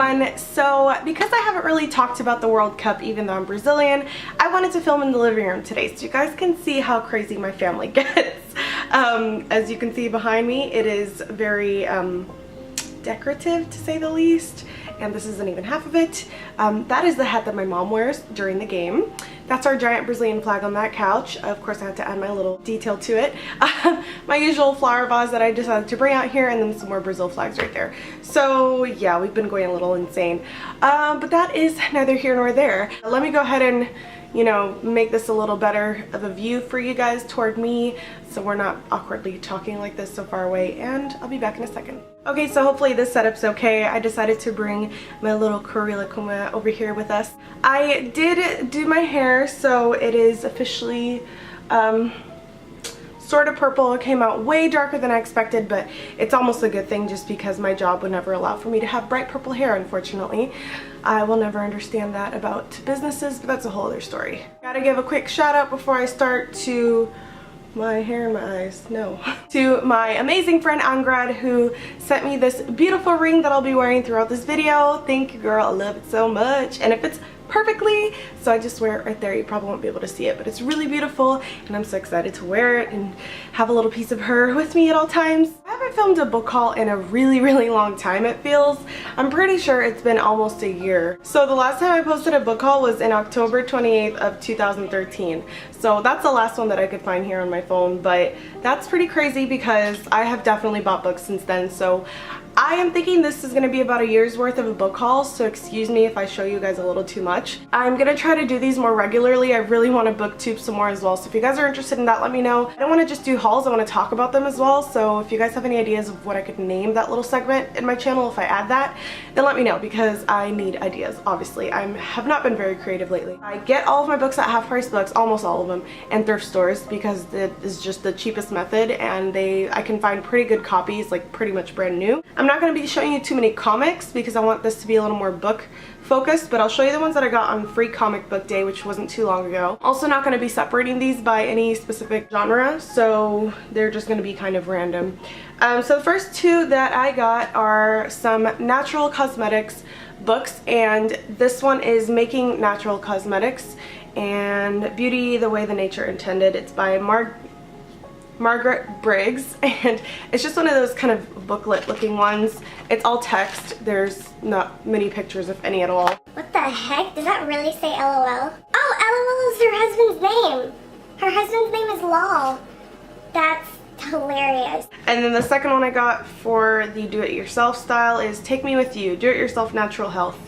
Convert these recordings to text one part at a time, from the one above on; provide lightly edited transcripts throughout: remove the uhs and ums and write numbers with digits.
everyone. So because I haven't really talked about the World Cup even though I'm Brazilian, I wanted to film in the living room today so you guys can see how crazy my family gets. As you can see behind me, it is very decorative to say the least, and this isn't even half of it. That is the hat that my mom wears during the game. That's our giant Brazilian flag on that couch. Of course I had to add my little detail to it. My usual flower vase that I decided to bring out here, and then some more Brazil flags right there. So yeah, we've been going a little insane. But that is neither here nor there. Let me go ahead and, you know, make this a little better of a view for you guys toward me so we're not awkwardly talking like this so far away, and I'll be back in a second. Okay, so hopefully this setup's okay. I decided to bring my little Curly-Kuma over here with us. I did do my hair, so it is officially sort of purple. It came out way darker than I expected, but it's almost a good thing just because my job would never allow for me to have bright purple hair, unfortunately. I will never understand that about businesses, but that's a whole other story. Gotta give a quick shout out before I start to my hair in my eyes, no. To my amazing friend Angrad, who sent me this beautiful ring that I'll be wearing throughout this video. Thank you, girl, I love it so much. And it fits perfectly, so I just wear it right there. You probably won't be able to see it, but it's really beautiful, and I'm so excited to wear it and have a little piece of her with me at all times. I haven't filmed a book haul in a really long time, it feels. I'm pretty sure it's been almost a year. So the last time I posted a book haul was in October 28th of 2013. So that's the last one that I could find here on my phone, but that's pretty crazy because I have definitely bought books since then. So I am thinking this is going to be about a year's worth of a book haul, so excuse me if I show you guys a little too much. I'm going to try to do these more regularly. I really want to booktube some more as well, so if you guys are interested in that, let me know. I don't want to just do hauls, I want to talk about them as well, so if you guys have any ideas of what I could name that little segment in my channel if I add that, then let me know, because I need ideas, obviously. I have not been very creative lately. I get all of my books at Half Price Books, almost all of them, and thrift stores because it is just the cheapest method, and I can find pretty good copies, like pretty much brand new. I'm not going to be showing you too many comics because I want this to be a little more book focused, but I'll show you the ones that I got on Free Comic Book Day, which wasn't too long ago. Also not going to be separating these by any specific genre, so they're just going to be kind of random. So the first two that I got are some natural cosmetics books, and this one is Making Natural Cosmetics and Beauty the Way the Nature Intended. It's by Margaret Briggs, and it's just one of those kind of booklet looking ones. It's all text. There's not many pictures, if any at all. What the heck? Does that really say LOL? Oh, LOL is her husband's name. Her husband's name is LOL. That's hilarious. And then the second one I got for the do-it-yourself style is Take Me With You, Do-It-Yourself Natural Health.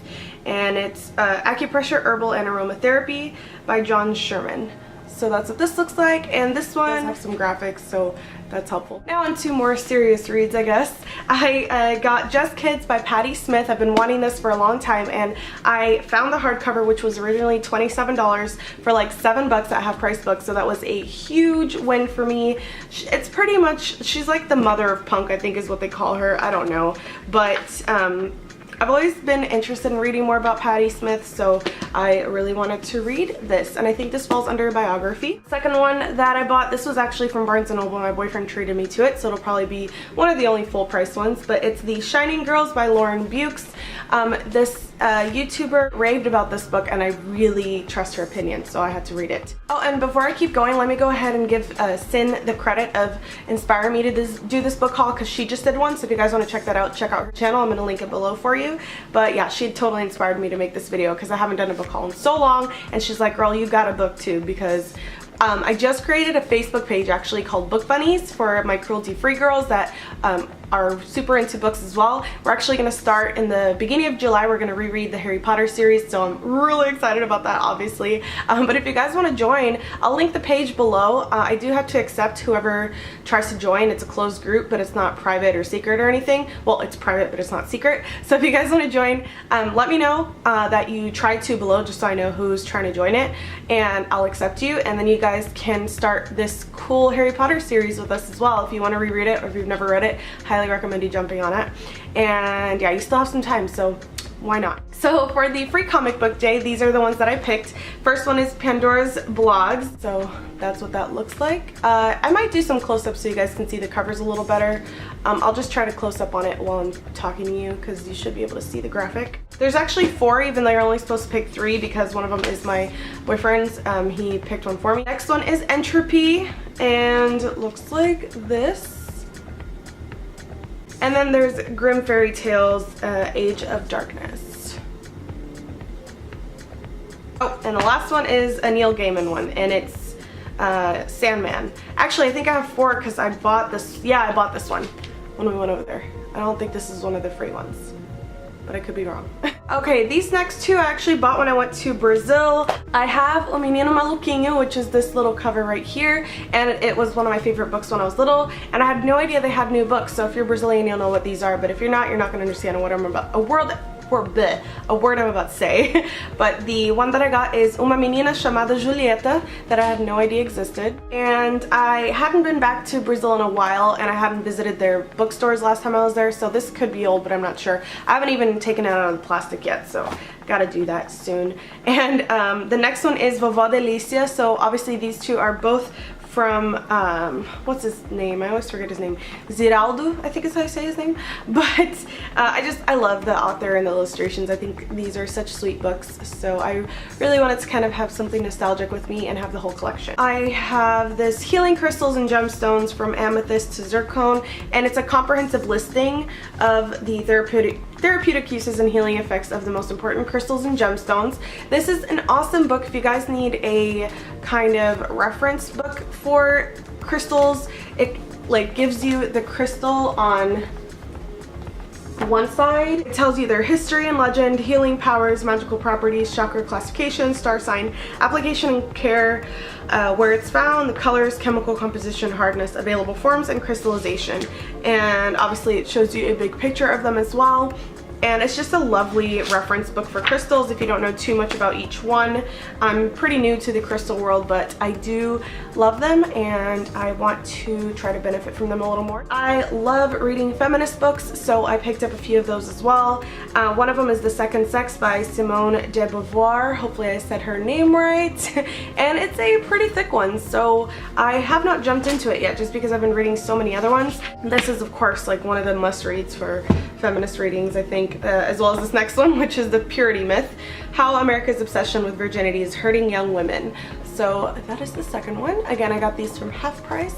And it's Acupressure, Herbal, and Aromatherapy by John Sherman. So that's what this looks like, and this one does have some graphics, so that's helpful. Now on to more serious reads, I guess. I got Just Kids by Patti Smith. I've been wanting this for a long time, and I found the hardcover, which was originally $27 for like $7 at Half Price Books, so that was a huge win for me. It's pretty much, she's like the mother of punk, I think is what they call her. I don't know, but I've always been interested in reading more about Patti Smith, so I really wanted to read this, and I think this falls under a biography. Second one that I bought, this was actually from Barnes & Noble. My boyfriend treated me to it, so it'll probably be one of the only full price ones, but it's The Shining Girls by Lauren Bukes. This YouTuber raved about this book, and I really trust her opinion, so I had to read it. Oh, and before I keep going, let me go ahead and give Sin the credit of inspiring me to do this book haul, because she just did one, so if you guys want to check that out, check out her channel. I'm going to link it below for you. But yeah, she totally inspired me to make this video because I haven't done a book haul in so long, and she's like, girl, you got a book too, because I just created a Facebook page actually called Book Bunnies for my Cruelty-Free girls that are super into books as well. We're actually going to start in the beginning of July. We're going to reread the Harry Potter series, so I'm really excited about that, obviously. But if you guys want to join, I'll link the page below. I do have to accept whoever tries to join. It's a closed group, but it's not private or secret or anything. Well, it's private, but it's not secret. So if you guys want to join, let me know that you tried to below, just so I know who's trying to join it, and I'll accept you, and then you guys can start this cool Harry Potter series with us as well. If you want to reread it, or if you've never read it, highly recommend you jumping on it. And yeah, you still have some time, so why not? So for the Free Comic Book Day, these are the ones that I picked. First one is Pandora's Blogs, so that's what that looks like. I might do some close-ups so you guys can see the covers a little better. I'll just try to close up on it while I'm talking to you, because you should be able to see the graphic. There's actually 4, even though you're only supposed to pick 3 because one of them is my boyfriend's. He picked one for me. Next one is Entropy, and it looks like this. And then there's Grimm Fairy Tales, Age of Darkness. Oh, and the last one is a Neil Gaiman one, and it's Sandman. Actually, I think I have 4 because I bought this. Yeah, I bought this one when we went over there. I don't think this is one of the free ones, but I could be wrong. Okay, these next 2 I actually bought when I went to Brazil. I have O Menino Maluquinho, which is this little cover right here, and it was one of my favorite books when I was little, and I had no idea they had new books, so if you're Brazilian, you'll know what these are, but if you're not going to understand what I'm about. A word I'm about to say. But the one that I got is Uma Menina Chamada Julieta, that I had no idea existed. And I hadn't been back to Brazil in a while, and I hadn't visited their bookstores last time I was there, so this could be old, but I'm not sure. I haven't even taken it out of the plastic yet, so gotta do that soon. And the next one is Vovó Delícia. So obviously these 2 are both from, what's his name? I always forget his name. Ziraldo, I think is how you say his name. But I love the author and the illustrations. I think these are such sweet books. So I really wanted to kind of have something nostalgic with me and have the whole collection. I have this Healing Crystals and Gemstones from Amethyst to Zircon, and it's a comprehensive listing of the therapeutic uses and healing effects of the most important crystals and gemstones. This is an awesome book if you guys need a kind of reference book for crystals. It like gives you the crystal on one side. It tells you their history and legend, healing powers, magical properties, chakra classification, star sign, application and care, where it's found, the colors, chemical composition, hardness, available forms, and crystallization. And obviously it shows you a big picture of them as well. And it's just a lovely reference book for crystals if you don't know too much about each one. I'm pretty new to the crystal world, but I do love them and I want to try to benefit from them a little more. I love reading feminist books, so I picked up a few of those as well. One of them is The Second Sex by Simone de Beauvoir. Hopefully I said her name right. And it's a pretty thick one, so I have not jumped into it yet just because I've been reading so many other ones. This is of course like one of the must-reads for feminist readings, I think, as well as this next one, which is The Purity Myth, How America's Obsession with Virginity is Hurting Young Women. So that is the second one. Again, I got these from half price.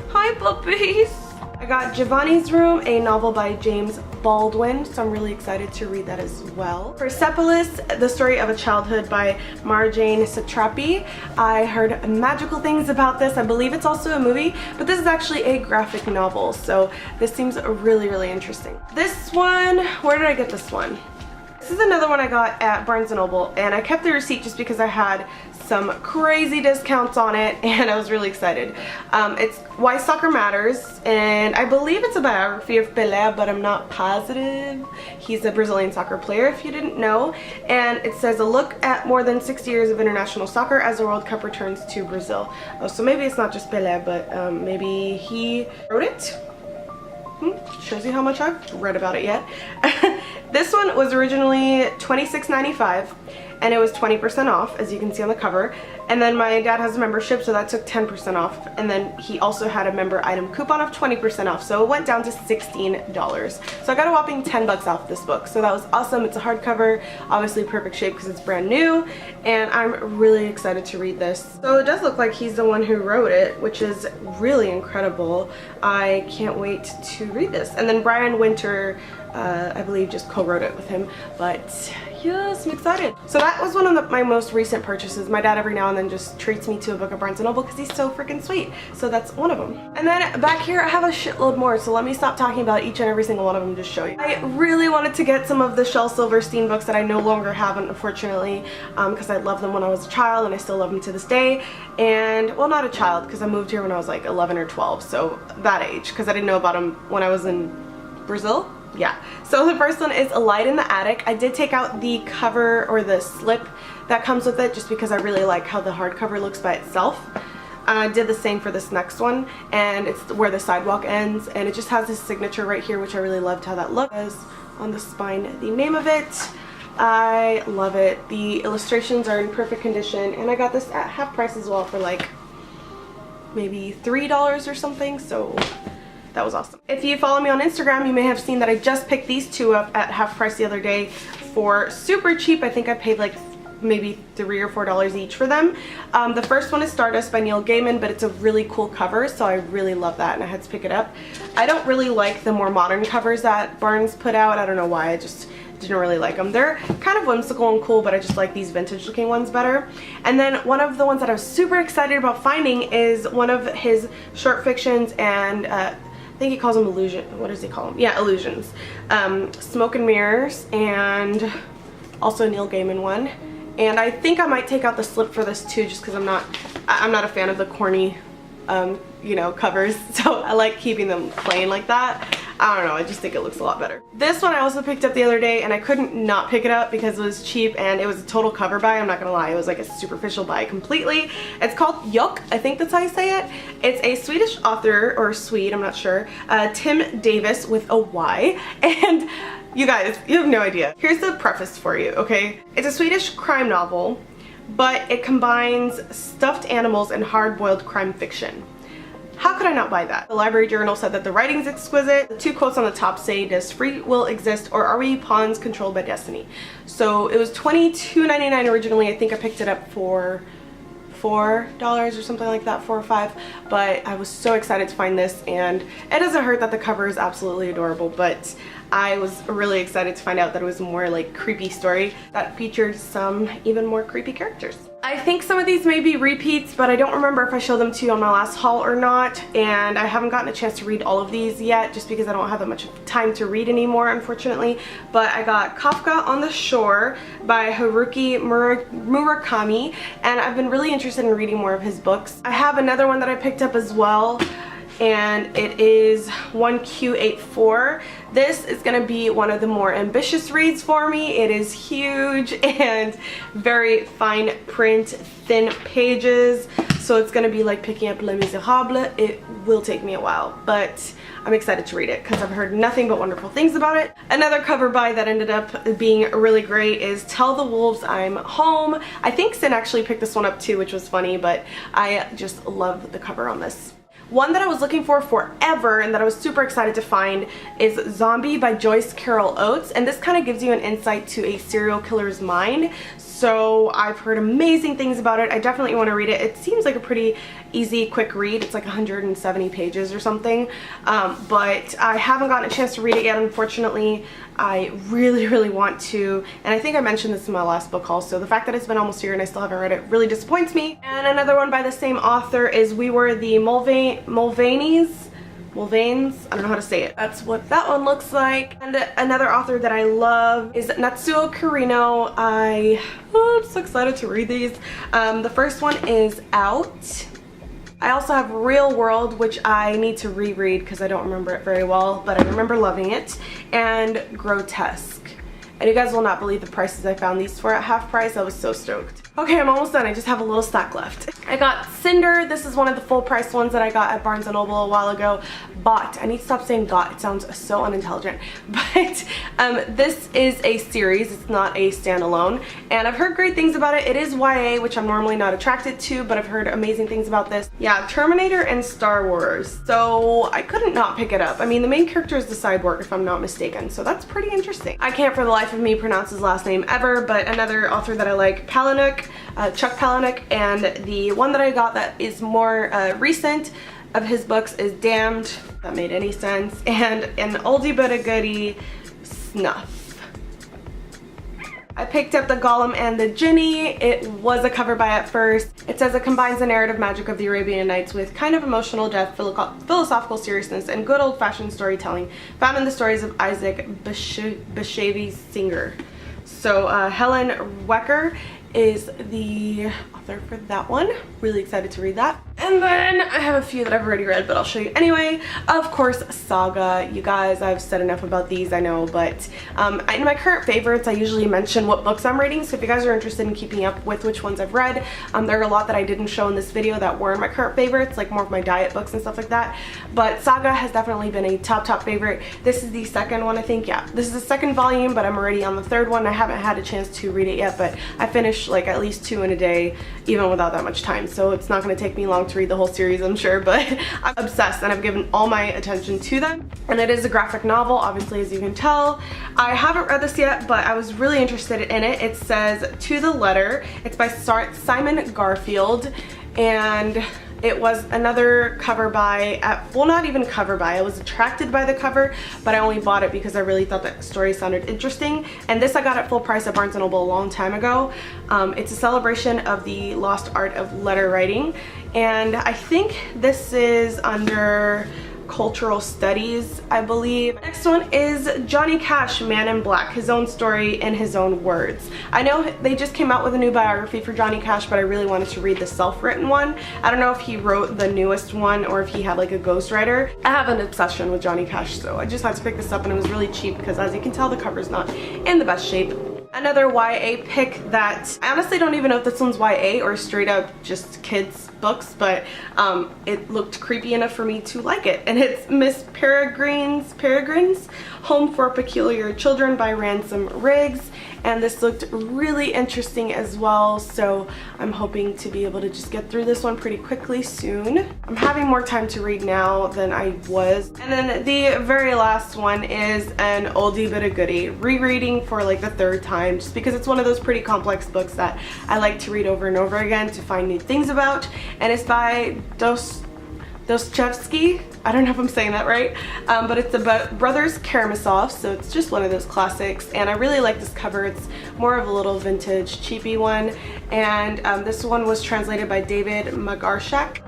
Hi puppies! I got Giovanni's Room, a novel by James Baldwin, so I'm really excited to read that as well. Persepolis, The Story of a Childhood by Marjane Satrapi. I heard magical things about this. I believe it's also a movie, but this is actually a graphic novel, so this seems really, really interesting. This one, where did I get this one? This is another one I got at Barnes & Noble, and I kept the receipt just because I had some crazy discounts on it and I was really excited. It's Why Soccer Matters, and I believe it's a biography of Pelé, but I'm not positive. He's a Brazilian soccer player if you didn't know, and it says a look at more than 60 years of international soccer as the World Cup returns to Brazil. Oh, so maybe it's not just Pelé, but maybe he wrote it? Shows you how much I've read about it yet. This one was originally $26.95 and it was 20% off, as you can see on the cover. And then my dad has a membership, so that took 10% off. And then he also had a member item coupon of 20% off, so it went down to $16. So I got a whopping 10 bucks off this book, so that was awesome. It's a hardcover, obviously perfect shape because it's brand new, and I'm really excited to read this. So it does look like he's the one who wrote it, which is really incredible. I can't wait to read this. And then Brian Winter, I believe, just co-wrote it with him, but yes, I'm excited. So that was one of my most recent purchases. My dad every now and then just treats me to a book at Barnes & Noble because he's so freaking sweet. So that's one of them. And then back here I have a shitload more, so let me stop talking about each and every single one of them and just show you. I really wanted to get some of the Shel Silverstein books that I no longer have, unfortunately, because I loved them when I was a child and I still love them to this day. And, well, not a child, because I moved here when I was like 11 or 12, so that age, because I didn't know about them when I was in Brazil. Yeah, so the first one is A Light in the Attic. I did take out the cover or the slip that comes with it just because I really like how the hardcover looks by itself. I did the same for this next one, and it's where the sidewalk ends, and it just has this signature right here, which I really loved how that looked. On the spine, the name of it. I love it. The illustrations are in perfect condition, and I got this at half price as well for like maybe $3 or something, so that was awesome. If you follow me on Instagram, you may have seen that I just picked these two up at half price the other day for super cheap. I think I paid like maybe $3 or $4 each for them. The first one is Stardust by Neil Gaiman, but it's a really cool cover, so I really love that and I had to pick it up. I don't really like the more modern covers that Barnes put out. I don't know why, I just didn't really like them. They're kind of whimsical and cool, but I just like these vintage looking ones better. And then one of the ones that I was super excited about finding is one of his short fictions, and I think he calls them what does he call them? Yeah, illusions. Smoke and Mirrors, and also a Neil Gaiman one. And I think I might take out the slip for this too, just because I'm not a fan of the corny, you know, covers. So I like keeping them plain like that. I don't know, I just think it looks a lot better. This one I also picked up the other day, and I couldn't not pick it up because it was cheap and it was a total cover buy. I'm not gonna lie, it was like a superficial buy completely. It's called Yok, I think that's how you say it. It's a Swedish author, or Swede, I'm not sure, Tim Davis with a Y. And you guys, you have no idea. Here's the preface for you, okay? It's a Swedish crime novel, but it combines stuffed animals and hard-boiled crime fiction. How could I not buy that? The Library Journal said that the writing's exquisite. The two quotes on the top say, "Does free will exist, or are we pawns controlled by destiny?" So it was $22.99 originally. I think I picked it up for $4 or something like that, $4 or $5, but I was so excited to find this, and it doesn't hurt that the cover is absolutely adorable, but I was really excited to find out that it was a more like creepy story that featured some even more creepy characters. I think some of these may be repeats, but I don't remember if I showed them to you on my last haul or not, and I haven't gotten a chance to read all of these yet just because I don't have that much time to read anymore, unfortunately. But I got Kafka on the Shore by Haruki Murakami, and I've been really interested in reading more of his books. I have another one that I picked up as well, and it is 1Q84. This is going to be one of the more ambitious reads for me. It is huge and very fine print, thin pages, so it's going to be like picking up Les Miserables. It will take me a while, but I'm excited to read it because I've heard nothing but wonderful things about it. Another cover buy that ended up being really great is Tell the Wolves I'm Home. I think Sin actually picked this one up too, which was funny, but I just love the cover on this. One that I was looking for forever and that I was super excited to find is Zombie by Joyce Carol Oates, and this kind of gives you an insight to a serial killer's mind. So I've heard amazing things about it. I definitely want to read it. It seems like a pretty easy, quick read. It's like 170 pages or something, but I haven't gotten a chance to read it yet, unfortunately. I really want to, and I think I mentioned this in my last book haul, so the fact that it's been almost a year and I still haven't read it really disappoints me. And another one by the same author is We Were the Mulvaneys, I don't know how to say it. That's what that one looks like. And another author that I love is Natsuo Kirino. I'm so excited to read these. The first one is Out. I also have Real World, which I need to reread because I don't remember it very well, but I remember loving it, and Grotesque. And you guys will not believe the prices I found these for at half price. I was so stoked. Okay, I'm almost done. I just have a little stack left. I got Cinder. This is one of the full price ones that I got at Barnes & Noble a while ago. Bought. I need to stop saying got. It sounds so unintelligent. But this is a series. It's not a standalone. And I've heard great things about it. It is YA, which I'm normally not attracted to, but I've heard amazing things about this. Yeah, Terminator and Star Wars. So I couldn't not pick it up. I mean, the main character is the cyborg, if I'm not mistaken. So that's pretty interesting. I can't for the life of me pronounce his last name ever, but another author that I like, Palahniuk. Chuck Palahniuk, and the one that I got that is more recent of his books is Damned, if that made any sense, and an oldie but a goodie, Snuff. I picked up the Golem and the Gini. It was a cover buy at first. It says it combines the narrative magic of the Arabian Nights with kind of emotional depth, philosophical seriousness, and good old-fashioned storytelling found in the stories of Isaac Bashevis Singer. So Helen Wecker is the author for that one. Really excited to read that. And then I have a few that I've already read, but I'll show you anyway. Of course, Saga. You guys, I've said enough about these, I know, but in my current favorites, I usually mention what books I'm reading, so if you guys are interested in keeping up with which ones I've read, there are a lot that I didn't show in this video that were in my current favorites, like more of my diet books and stuff like that, but Saga has definitely been a top favorite. This is the second one, I think. Yeah, this is the second volume, but I'm already on the third one. I haven't had a chance to read it yet, but I finished like at least 2 in a day, even without that much time, so it's not going to take me long long to read the whole series, I'm sure, but I'm obsessed and I've given all my attention to them. And it is a graphic novel, obviously, as you can tell. I haven't read this yet, but I was really interested in it. It says To the Letter. It's by Simon Garfield, and it was another cover by, well, not even cover by, I was attracted by the cover, but I only bought it because I really thought the story sounded interesting. And this I got at full price at Barnes & Noble a long time ago. It's a celebration of the lost art of letter writing, and I think this is under cultural studies, I believe. Next one is Johnny Cash, Man in Black, his own story in his own words. I know they just came out with a new biography for Johnny Cash, but I really wanted to read the self-written one. I don't know if he wrote the newest one or if he had like a ghostwriter. I have an obsession with Johnny Cash, so I just had to pick this up, and it was really cheap because, as you can tell, the cover's not in the best shape. Another YA pick that I honestly don't even know if this one's YA or straight up just kids books, but it looked creepy enough for me to like it, and it's Miss Peregrine's Home for Peculiar Children by Ransom Riggs, and this looked really interesting as well, so I'm hoping to be able to just get through this one pretty quickly soon. I'm having more time to read now than I was. And then the very last one is an oldie but a goodie, rereading for like the third time, just because it's one of those pretty complex books that I like to read over and over again to find new things about, and it's by Dostoevsky. I don't know if I'm saying that right, but it's about Brothers Karamazov, so it's just one of those classics, and I really like this cover. It's more of a little vintage cheapy one, and this one was translated by David Magarshak.